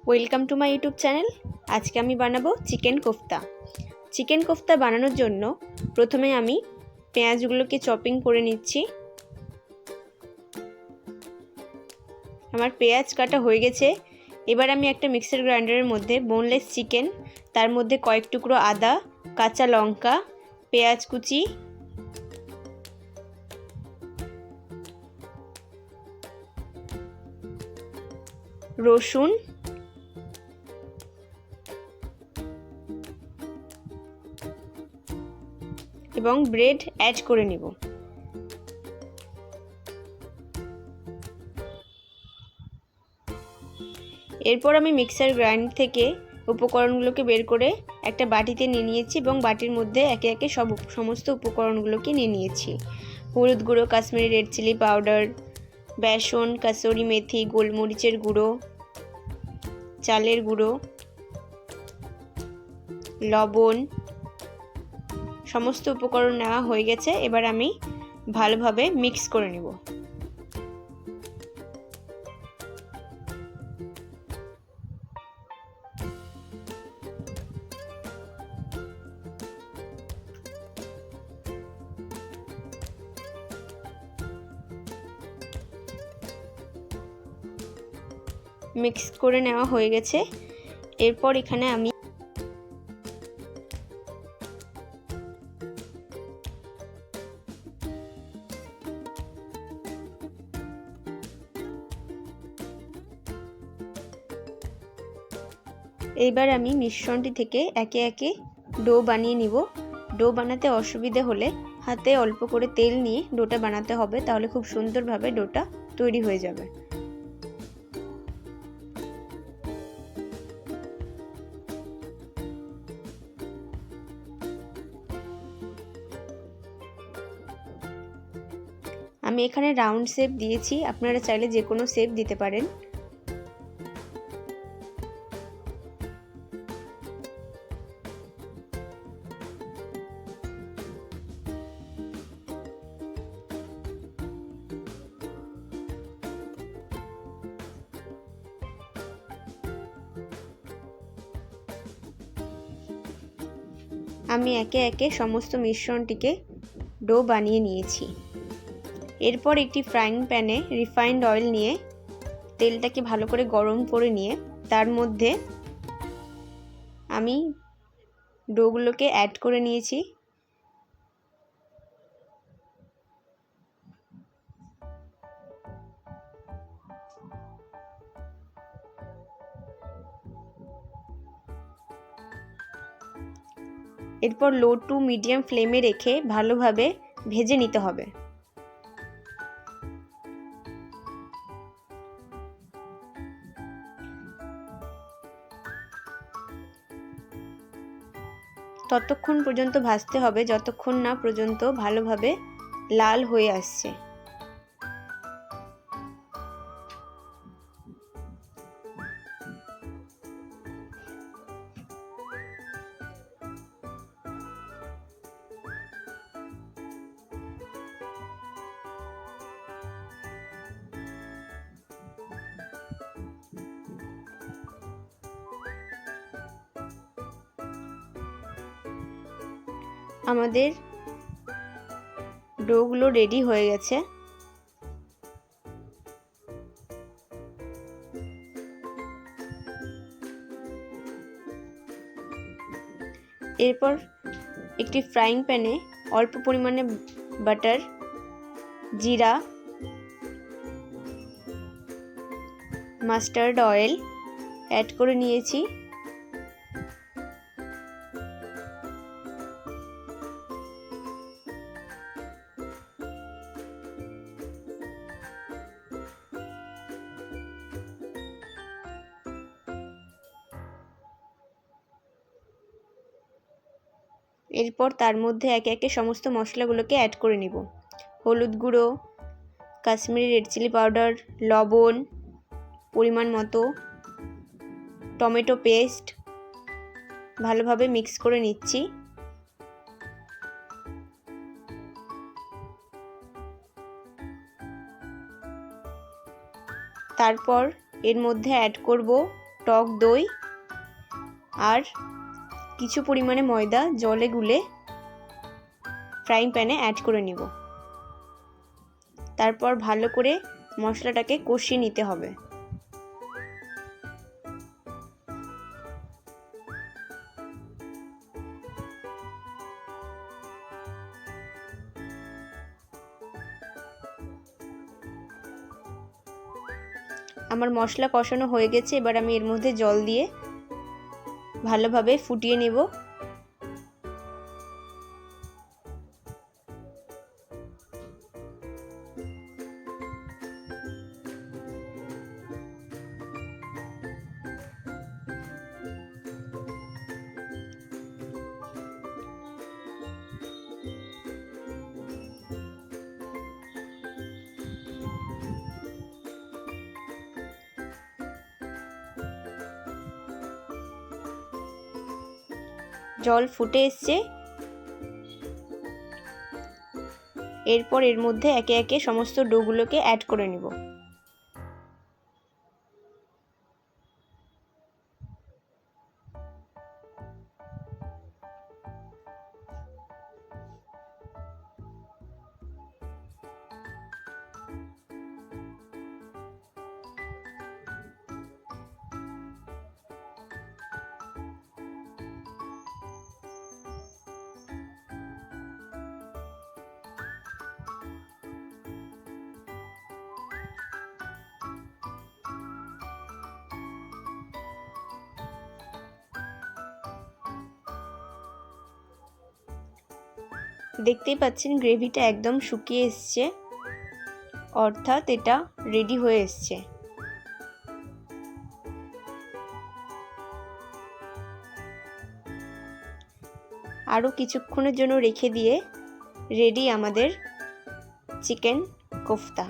Welcome to my YouTube channel. আজকে আমি বানাবো চিকেন কোফতা। চিকেন কোফতা বানানোর জন্য প্রথমে আমি পেঁয়াজগুলোকে চপিং করে নিচ্ছি। আমার পেঁয়াজ কাটা হয়ে গেছে। এবার আমি একটা মিক্সার গ্রাইন্ডারের মধ্যে বোনলেস চিকেন, তার মধ্যে কয়েক টুকরো আদা, কাঁচা লঙ্কা, পেঁয়াজ কুচি, রসুন এবং ব্রেড অ্যাড করে নেব। এরপর আমি মিক্সার গ্রাইন্ড থেকে উপকরণগুলোকে বের করে একটা বাটিতে নিয়ে নিয়েছি এবং বাটির মধ্যে একে একে সমস্ত উপকরণগুলোকে নিয়ে নিয়েছি। হলুদ গুঁড়ো, কাশ্মীরি রেড চিলি পাউডার, বেসন, কাসুরি মেথি, গোলমরিচের গুঁড়ো, চালের গুঁড়ো, লবণ, সমস্ত উপকরণ নেওয়া হয়ে গেছে। এবার আমি ভালোভাবে মিক্স করে নেব। মিক্স করে নেওয়া হয়ে গেছে। এরপর এখানে আমি মিশ্রণটি থেকে একে একে ডো বানিয়ে নিব। ডো বানাতে অসুবিধে হলে হাতে অল্প করে তেল নিয়ে ডোটা বানাতে হবে, তাহলে খুব সুন্দরভাবে ডোটা তৈরি হয়ে যাবে। আমি এখানে রাউন্ড শেপ দিয়েছি, আপনারা চাইলে যে কোনো শেপ দিতে পারেন। আমি একে একে সমস্ত মিশ্রণটিকে ডো বানিয়ে নিয়েছি। এরপর একটি ফ্রাইং প্যানে রিফাইন্ড অয়েল নিয়ে তেলটাকে ভালো করে গরম করে নিয়ে তার মধ্যে আমি ডোগুলোকে অ্যাড করে নিয়েছি। এরপর লো টু মিডিয়াম ফ্লেমে রেখে ভালোভাবে ভেজে নিতে হবে। ততক্ষণ পর্যন্ত ভাজতে হবে যতক্ষণ না পর্যন্ত ভালোভাবে লাল হয়ে আসছে। আমাদের ডোগুলো রেডি হয়ে গেছে। এরপর একটি ফ্রাইং প্যানে অল্প পরিমাণে বাটার, জিরা, মাস্টার্ড অয়েল অ্যাড করে নিয়েছি। এরপর তার মধ্যে একে একে সমস্ত মশলাগুলোকে অ্যাড করে নিব। হলুদ গুঁড়ো, কাশ্মীরি রেড চিলি পাউডার, লবণ পরিমাণ মতো, টমেটো পেস্ট ভালোভাবে মিক্স করে নিচ্ছি। তারপর এর মধ্যে অ্যাড করব টক দই আর কিছু পরিমাণে ময়দা জলে গুলে ফ্রাইং প্যানে অ্যাড করে নিব। তারপর ভালো করে মশলাটাকে কষিয়ে নিতে হবে। আমার মশলা কষানো হয়ে গেছে, এবার আমি এর মধ্যে জল দিয়ে ভালোভাবে ফুটিয়ে নেব। জল ফুটে এসছে, এরপর এর মধ্যে একে একে সমস্ত ডোগুলোকে অ্যাড করে নিব। দেখতেই পাচ্ছেন গ্রেভিটা একদম শুকিয়ে এসছে, অর্থাৎ এটা রেডি হয়ে এসছে। আরও কিছুক্ষণের জন্য রেখে দিয়ে রেডি আমাদের চিকেন কোফতা।